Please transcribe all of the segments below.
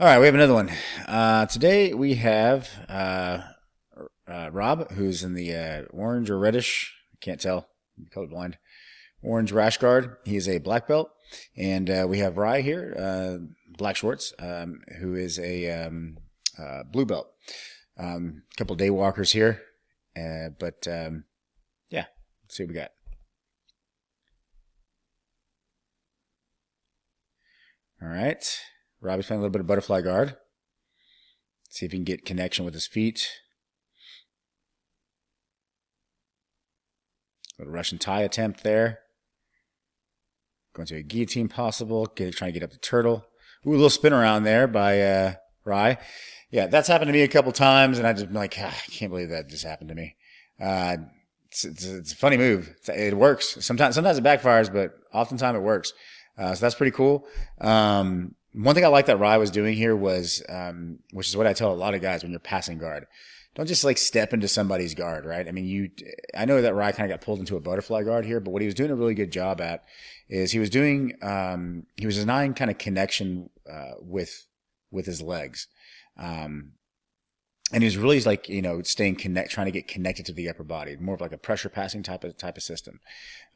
All right, we have another one. Today we have Rob, who's in the orange or reddish, I can't tell, I'm colorblind, orange rash guard. He is a black belt. And we have Rye here, black shorts, who is a blue belt. A couple day walkers here. But yeah, let's see what we got. All right. Robbie's playing a little bit of butterfly guard. See if he can get connection with his feet. Little Russian tie attempt there. Going to a guillotine possible. Trying to get up the turtle. Ooh, a little spin around there by Rye. Yeah, that's happened to me a couple times, and I just been like, I can't believe that just happened to me. It's a funny move. It works. Sometimes it backfires, but oftentimes it works. So that's pretty cool. One thing I like that Rye was doing here was, which is what I tell a lot of guys when you're passing guard. Don't just like step into somebody's guard, right? I mean, I know that Rye kind of got pulled into a butterfly guard here, but what he was doing a really good job at is he was denying kind of connection, with his legs. And he was really like, trying to get connected to the upper body, more of like a pressure passing type of system.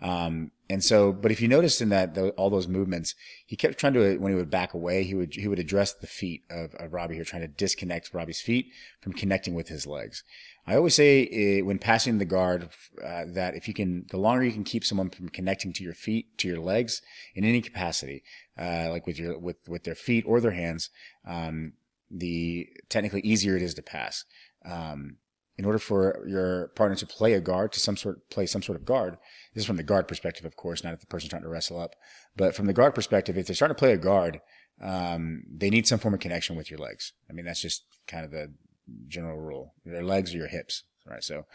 And so, but if you noticed in all those movements, he kept trying to, when he would back away, he would address the feet of Robby here, trying to disconnect Robby's feet from connecting with his legs. I always say when passing the guard, that the longer you can keep someone from connecting to your feet, to your legs in any capacity, like with their feet or their hands, the technically easier it is to pass. In order for your partner to play some sort of guard, this is from the guard perspective, of course, not if the person's trying to wrestle up, but from the guard perspective, if they're starting to play a guard, they need some form of connection with your legs. I mean, that's just kind of the general rule. Their legs or your hips, right? So,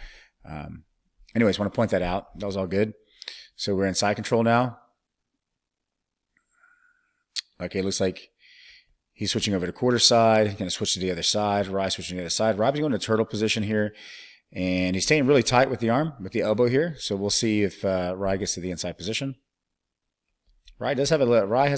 anyways, want to point that out. That was all good. So we're in side control now. Okay, looks like he's switching over to quarter side. He's going to switch to the other side. Rye switching to the other side. Robbie's going to turtle position here. And he's staying really tight with the arm, with the elbow here. So we'll see if Rye gets to the inside position. Rye has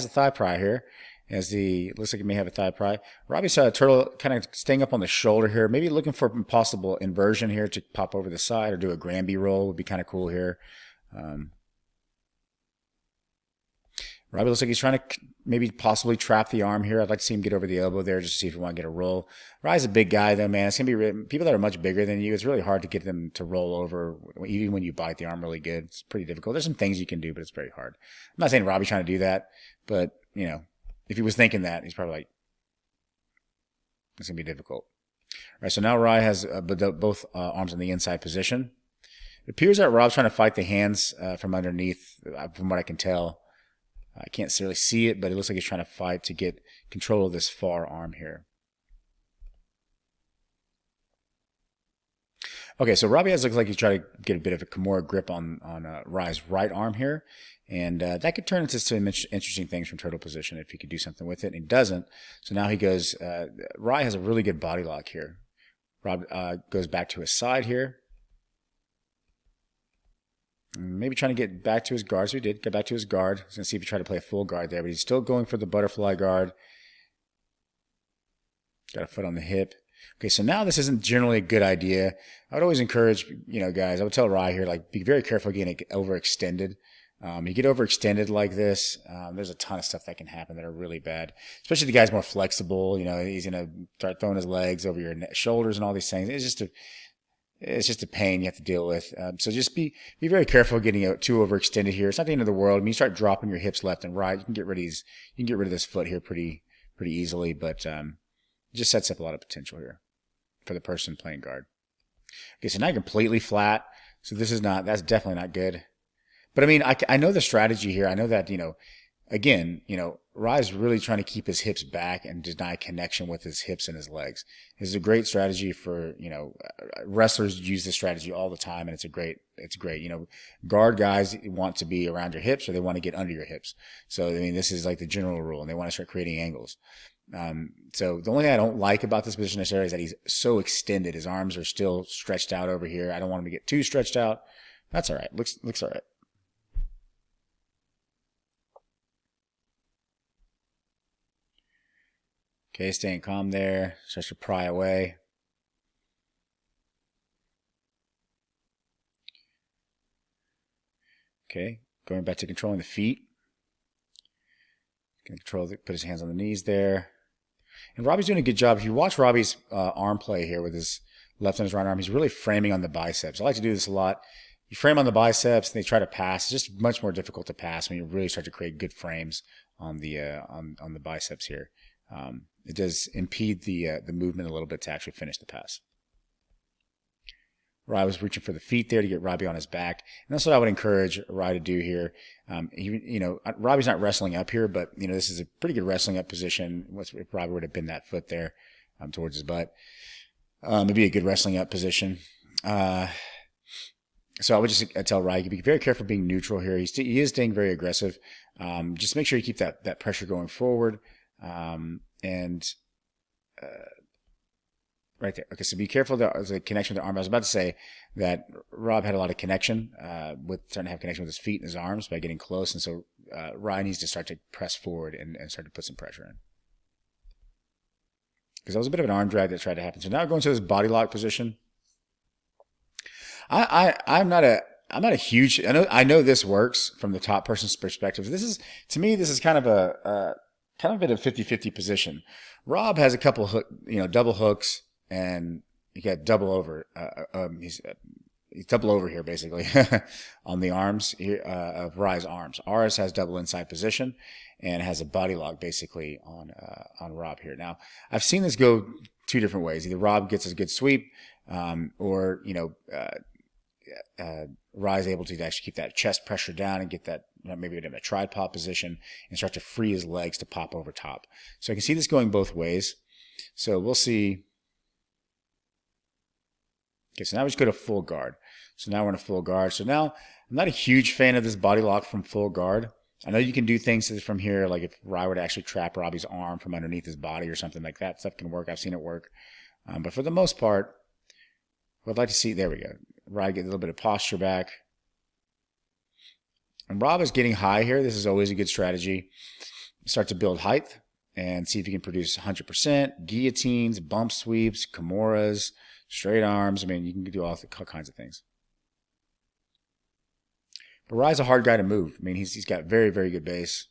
a thigh pry here. Looks like he may have a thigh pry. Robbie's turtle kind of staying up on the shoulder here. Maybe looking for a possible inversion here to pop over the side or do a Granby roll. Would be kind of cool here. Robby looks like he's trying to maybe possibly trap the arm here. I'd like to see him get over the elbow there just to see if we want to get a roll. Rye's a big guy though, man. It's going to be people that are much bigger than you. It's really hard to get them to roll over even when you bite the arm really good. It's pretty difficult. There's some things you can do, but it's very hard. I'm not saying Robby's trying to do that, but if he was thinking that, he's probably like, it's going to be difficult. All right, so now Rye has both arms in the inside position. It appears that Rob's trying to fight the hands from underneath, from what I can tell. I can't really see it, but it looks like he's trying to fight to get control of this far arm here. Okay, so Robby looks like he's trying to get a bit of a Kimura grip on Rye's right arm here. And that could turn into some interesting things from turtle position if he could do something with it. And he doesn't. So now he goes, Rye has a really good body lock here. Rob goes back to his side here. Maybe trying to get back to his guard. So he did get back to his guard. He's going to see if he tried to play a full guard there, but he's still going for the butterfly guard. Got a foot on the hip. Okay, so now this isn't generally a good idea. I would always encourage, guys, I would tell Rye here, like, be very careful getting overextended. You get overextended like this, there's a ton of stuff that can happen that are really bad. Especially the guy's more flexible. He's going to start throwing his legs over your shoulders and all these things. It's just a pain you have to deal with. So just be very careful getting too overextended here. It's not the end of the world. I mean, you start dropping your hips left and right, you can get rid of this foot here pretty easily, but it just sets up a lot of potential here for the person playing guard. Okay, so now you're completely flat. So that's definitely not good. But I mean, I know the strategy here. I know that, again, Rye's really trying to keep his hips back and deny connection with his hips and his legs. This is a great strategy for, wrestlers use this strategy all the time, and it's great. Guard guys want to be around your hips or they want to get under your hips. So, I mean, this is like the general rule, and they want to start creating angles. So the only thing I don't like about this position necessarily is that he's so extended. His arms are still stretched out over here. I don't want him to get too stretched out. That's all right. Looks all right. Okay, staying calm there. Starts to pry away. Okay, going back to controlling the feet. Can control, put his hands on the knees there. And Robby's doing a good job. If you watch Robby's arm play here with his left and his right arm, he's really framing on the biceps. I like to do this a lot. You frame on the biceps and they try to pass. It's just much more difficult to pass when you really start to create good frames on the on the biceps here. It does impede the movement a little bit to actually finish the pass. Rye was reaching for the feet there to get Robby on his back. And that's what I would encourage Rye to do here. Robby's not wrestling up here, but, this is a pretty good wrestling up position. If Robby would have been that foot there towards his butt, it'd be a good wrestling up position. So I would just tell Rye, be very careful being neutral here. He is staying very aggressive. Just make sure you keep that pressure going forward. Right there. Okay, so be careful. There's a connection with the arm. I was about to say that Rob had a lot of connection starting to have connection with his feet and his arms by getting close. And so Ryan needs to start to press forward and start to put some pressure in. Because that was a bit of an arm drag that tried to happen. So now going to this body lock position. I'm not a huge. I know this works from the top person's perspective. To me, this is kind of a 50-50 position. Rob has a couple double hooks, and he got double over. He's double over here basically on the arms here, of Rye's arms. R's has double inside position and has a body lock basically on Rob here. Now I've seen this go two different ways. Either Rob gets a good sweep, or Rye's able to actually keep that chest pressure down and get that maybe in a tripod position and start to free his legs to pop over top. So I can see this going both ways. So we'll see. Okay, so now we just go to full guard. So now we're in a full guard. So now I'm not a huge fan of this body lock from full guard. I know you can do things from here, like if Rye were to actually trap Robby's arm from underneath his body or something like that. Stuff can work. I've seen it work. But for the most part, what I'd like to see, there we go. Rye get a little bit of posture back. And Rob is getting high here. This is always a good strategy. Start to build height and see if you can produce 100%, guillotines, bump sweeps, kimuras, straight arms. I mean, you can do all kinds of things. But Rye's a hard guy to move. I mean, he's got very, very good base.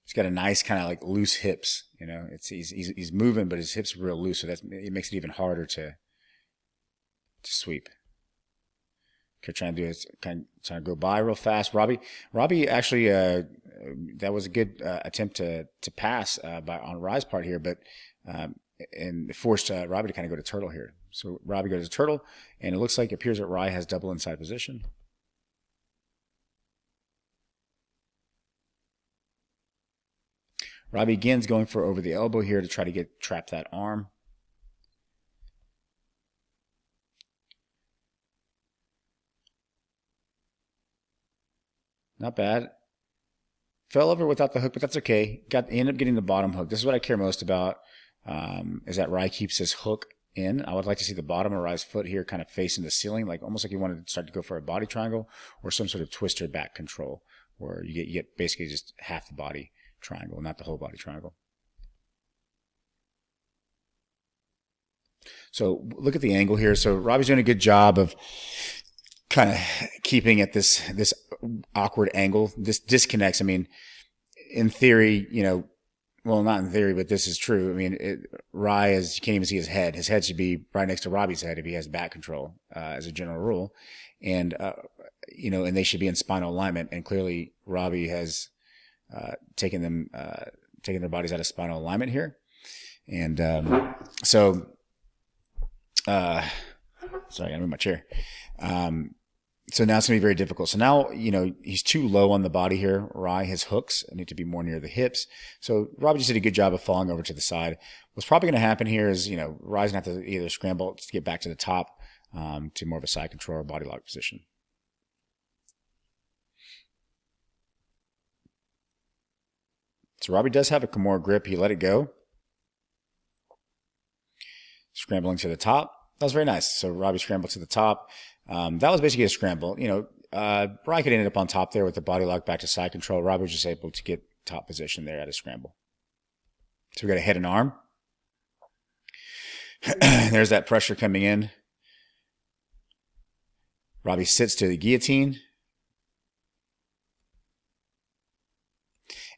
He's got a nice kind of like loose hips. He's moving, but his hips are real loose, so it makes it even harder to sweep. Okay, trying to go by real fast. Robby actually that was a good attempt to pass on Rye's part here, but and it forced Robby to kind of go to turtle here. So Robby goes to turtle, and it appears that Rye has double inside position. Robby again's going for over the elbow here to try to trap that arm. Not bad. Fell over without the hook, but that's okay. Ended up getting the bottom hook. This is what I care most about, is that Rye keeps his hook in. I would like to see the bottom of Rye's foot here kind of facing the ceiling, almost like you wanted to start to go for a body triangle or some sort of twister back control, where you get basically just half the body triangle, not the whole body triangle. So look at the angle here. So Robby's doing a good job of kind of keeping at this awkward angle. This disconnects. I mean, in theory, well, not in theory, but this is true. I mean, Rye you can't even see his head. His head should be right next to Robby's head if he has back control, as a general rule. And, and they should be in spinal alignment. And clearly Robby has taken their bodies out of spinal alignment here. And sorry, I gotta move my chair. So now it's going to be very difficult. So now, he's too low on the body here. Rye, his hooks need to be more near the hips. So Robby just did a good job of falling over to the side. What's probably going to happen here is, Rye's going to have to either scramble to get back to the top, to more of a side control or body lock position. So Robby does have a Kimura grip. He let it go. Scrambling to the top. That was very nice. So Robby scrambled to the top. That was basically a scramble. Rye could end up on top there with the body lock back to side control. Robby was just able to get top position there at a scramble. So we got a head and arm. There's that pressure coming in. Robby sits to the guillotine.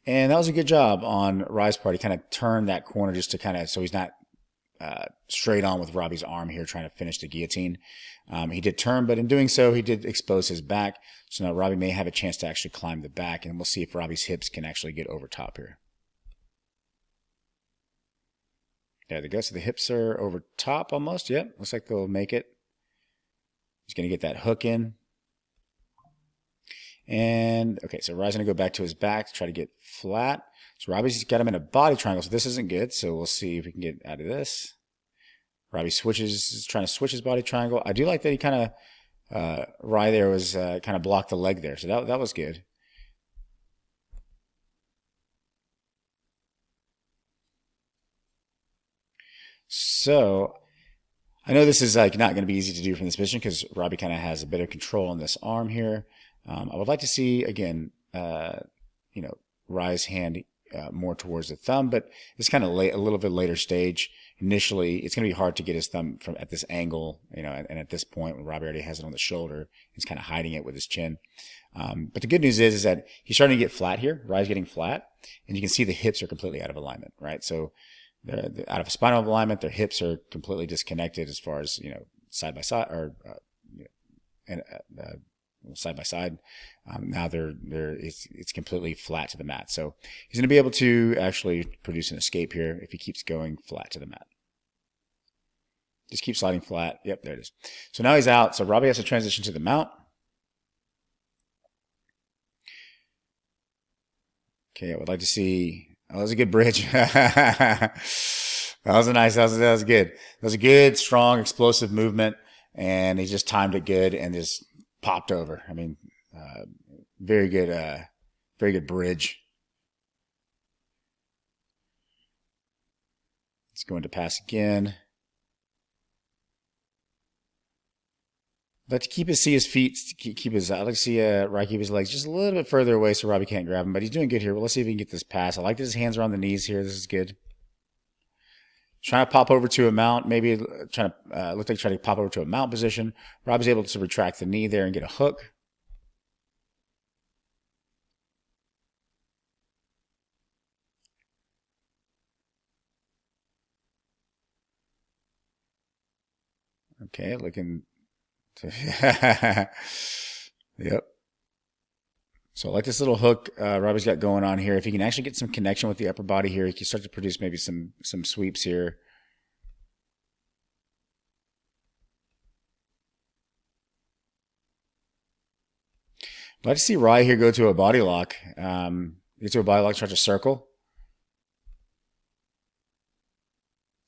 And that was a good job on Rye's part. He kind of turned that corner just to kind of, so he's not straight on with Robby's arm here trying to finish the guillotine. He did turn, but in doing so, he did expose his back. So now Robby may have a chance to actually climb the back, and we'll see if Robby's hips can actually get over top here. There they go. So the hips are over top almost. Yep, looks like they'll make it. He's going to get that hook in. And, okay, so Rye's going to go back to his back to try to get flat. So Robby's got him in a body triangle, so this isn't good. So we'll see if we can get out of this. Robby is trying to switch his body triangle. I do like that he kind of, Rye there was kind of blocked the leg there. So that was good. So I know this is like not going to be easy to do from this position because Robby kind of has a bit of control on this arm here. I would like to see, again, Rye's hand more towards the thumb, but it's kind of late, a little bit later stage. Initially, it's going to be hard to get his thumb from at this angle, and at this point when Robby already has it on the shoulder, he's kind of hiding it with his chin. But the good news is that he's starting to get flat here. Rye's getting flat, and you can see the hips are completely out of alignment, right? So they're out of spinal alignment. Their hips are completely disconnected as far as, side by side or side by side. Now it's completely flat to the mat. So he's going to be able to actually produce an escape here if he keeps going flat to the mat. Just keep sliding flat. Yep, there it is. So now he's out. So Robby has to transition to the mount. Okay, I would like to see. Oh, that was a good bridge. That was a nice. That was good. That was a good, strong, explosive movement, and he just timed it good and just popped over. I mean, very good bridge. Let's go into pass again. I'd like to see his feet, keep his. I'd like to see Rye keep his legs just a little bit further away so Robby can't grab him. But he's doing good here. Well, let's see if he can get this pass. I like that his hands are on the knees here. This is good. Trying to pop over to a mount. Maybe trying to look like trying to pop over to a mount position. Robby's able to retract the knee there and get a hook. Okay, looking. Yep. So I like this little hook Robby's got going on here. If he can actually get some connection with the upper body here, he can start to produce maybe some sweeps here. I'd like to see Rye here go to a body lock. Get to a body lock, start to circle.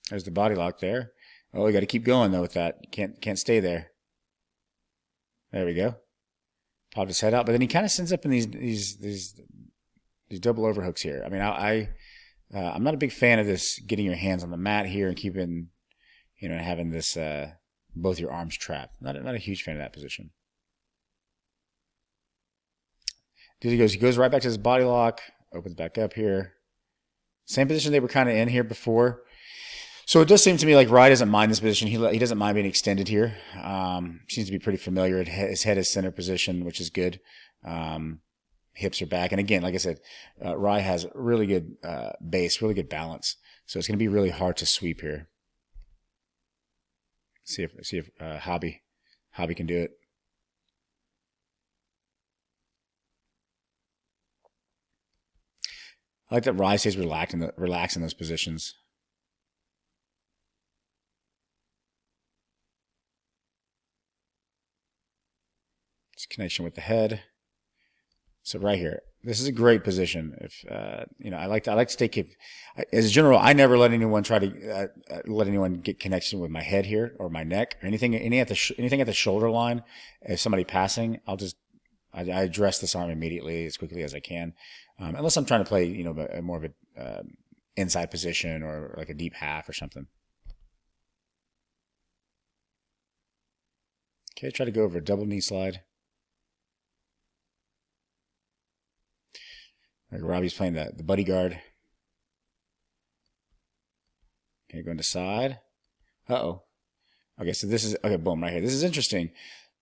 There's the body lock there. Oh, we got to keep going though with that. You can't stay there. There we go. Popped his head out, but then he kind of ends up in these double overhooks here. I mean, I'm not a big fan of this getting your hands on the mat here and keeping, having this both your arms trapped. Not a huge fan of that position. He goes right back to his body lock, opens back up here. Same position they were kind of in here before. So it does seem to me like Rye doesn't mind this position. He doesn't mind being extended here. Seems to be pretty familiar. His head is center position, which is good. Hips are back. And again, like I said, Rye has really good base, really good balance. So it's going to be really hard to sweep here. See if Hobby can do it. I like that Rye stays relaxed in those positions. Connection with the head. So right here, this is a great position. If I like to stay. As a general, I never let anyone try to let anyone get connection with my head here or my neck or anything at the shoulder line. If somebody passing, I address this arm immediately as quickly as I can, unless I'm trying to play more of a inside position or like a deep half or something. Okay, try to go over a double knee slide. Like Robby's playing the bodyguard. Okay, going to side. Uh-oh. Okay, so this is, okay, boom, right here. This is interesting.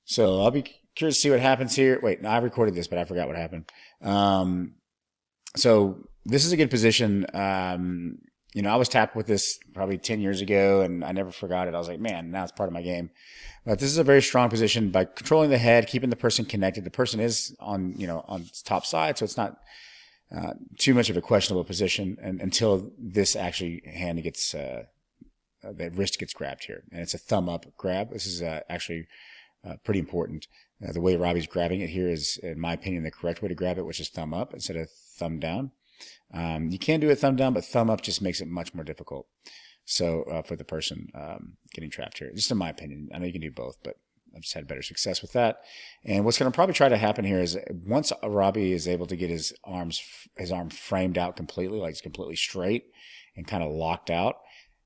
So I'll be curious to see what happens here. Wait, no, I recorded this, but I forgot what happened. So this is a good position. I was tapped with this probably 10 years ago, and I never forgot it. I was like, man, now it's part of my game. But this is a very strong position by controlling the head, keeping the person connected. The person is on its top side, so it's not too much of a questionable position until this actually hand gets the wrist gets grabbed here, and it's a thumb up grab. This is actually pretty important. The way Robby's grabbing it here is, in my opinion, the correct way to grab it, which is thumb up instead of thumb down. You can do a thumb down, but thumb up just makes it much more difficult. So for the person getting trapped here, just in my opinion, I know you can do both, but I've just had better success with that. And what's going to probably try to happen here is once Robby is able to get his arm framed out completely, like it's completely straight and kind of locked out,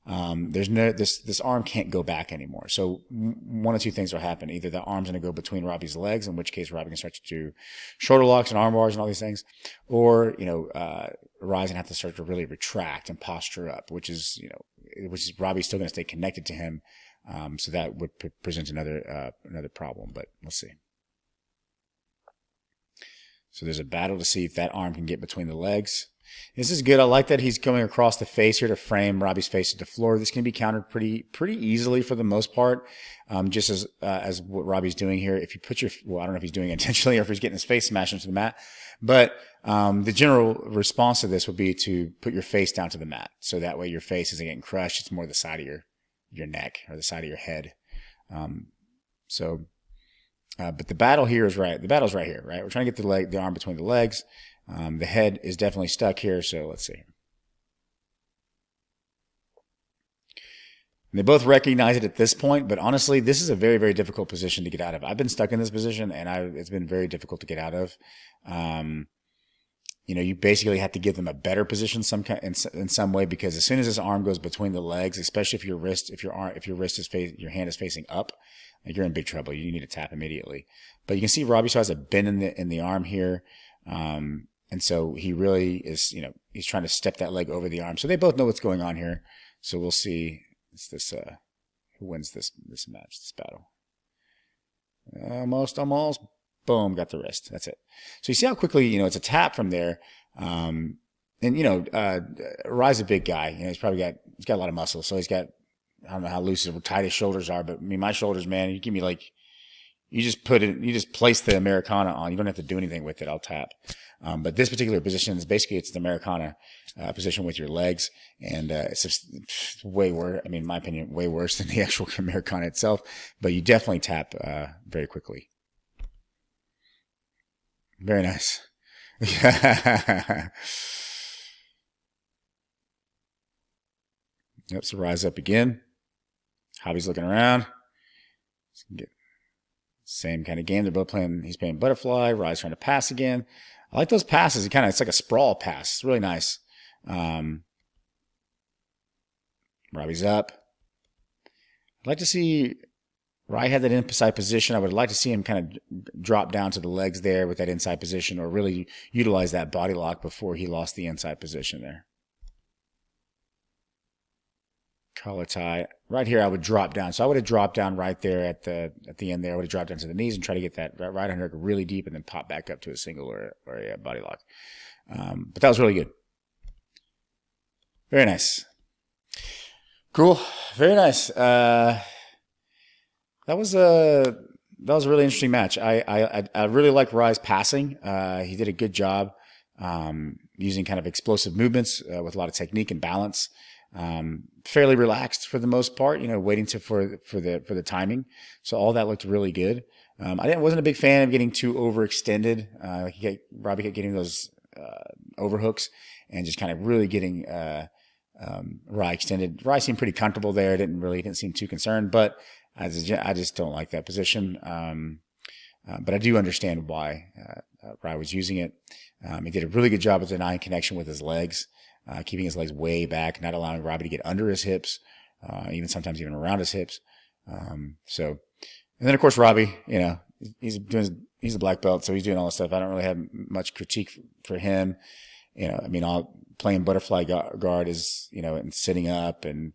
there's no this arm can't go back anymore. So one of two things will happen: either the arm's going to go between Robby's legs, in which case Robby can start to do shoulder locks and arm bars and all these things, or Rise and have to start to really retract and posture up, which is Robby's still going to stay connected to him. So that would present another problem, but we'll see. So there's a battle to see if that arm can get between the legs. This is good. I like that he's going across the face here to frame Robby's face to the floor. This can be countered pretty easily for the most part, just as what Robby's doing here. If you put I don't know if he's doing it intentionally or if he's getting his face smashed into the mat, but the general response to this would be to put your face down to the mat, so that way your face isn't getting crushed. It's more the side of your neck or the side of your head. But the battle here is right. The battle's right here, right? We're trying to get the arm between the legs. The head is definitely stuck here, so let's see. And they both recognize it at this point, but honestly, this is a very, very difficult position to get out of. I've been stuck in this position, and it's been very difficult to get out of. You basically have to give them a better position in some way, because as soon as this arm goes between the legs, especially if your hand is facing up, like, you're in big trouble. You need to tap immediately. But you can see Robby still has a bend in the arm here. And so he really is, he's trying to step that leg over the arm. So they both know what's going on here. So we'll see who wins this match, this battle. Almost. Boom, got the wrist. That's it. So you see how quickly, it's a tap from there. Rise a big guy. He's got a lot of muscle. So he's got, I don't know how loose or tight his shoulders are, but I mean, my shoulders, man, you give me you just place the Americana on. You don't have to do anything with it. I'll tap. But this particular position is basically, it's the Americana position with your legs. And it's just way worse. I mean, in my opinion, way worse than the actual Americana itself. But you definitely tap very quickly. Very nice. Yep, so Rise up again. Hobby's looking around. Same kind of game. They're both playing. He's playing butterfly. Rise trying to pass again. I like those passes. It's like a sprawl pass. It's really nice. Robby's up. I'd like to see Rai had that inside position. I would like to see him kind of drop down to the legs there with that inside position, or really utilize that body lock before he lost the inside position there. Collar tie. Right here, I would drop down. So I would have dropped down right there at the end there. I would have dropped down to the knees and try to get that right under really deep, and then pop back up to a single or a body lock. But that was really good. Very nice. Cool. Very nice. That was a really interesting match. I really like Rise passing. He did a good job using kind of explosive movements with a lot of technique and balance. Fairly relaxed for the most part, waiting for the timing. So all that looked really good. I wasn't a big fan of getting too overextended. Robby kept getting those overhooks and just kind of really getting Rai extended. Rai seemed pretty comfortable there. Didn't seem too concerned, but I just don't like that position. But I do understand why Rai was using it. He did a really good job of denying connection with his legs. Keeping his legs way back, not allowing Robby to get under his hips, sometimes even around his hips. And then of course Robby, he's a black belt, so he's doing all this stuff. I don't really have much critique for him. I mean, all playing butterfly guard is, and sitting up and,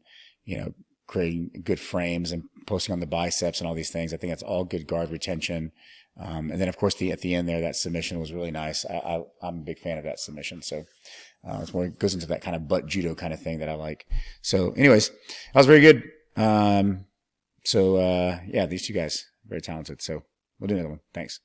creating good frames and posting on the biceps and all these things. I think that's all good guard retention. And then of course at the end there, that submission was really nice. I'm a big fan of that submission. So, it's more, it goes into that kind of butt judo kind of thing that I like. So anyways, that was very good. Yeah, these two guys, very talented. So we'll do another one. Thanks.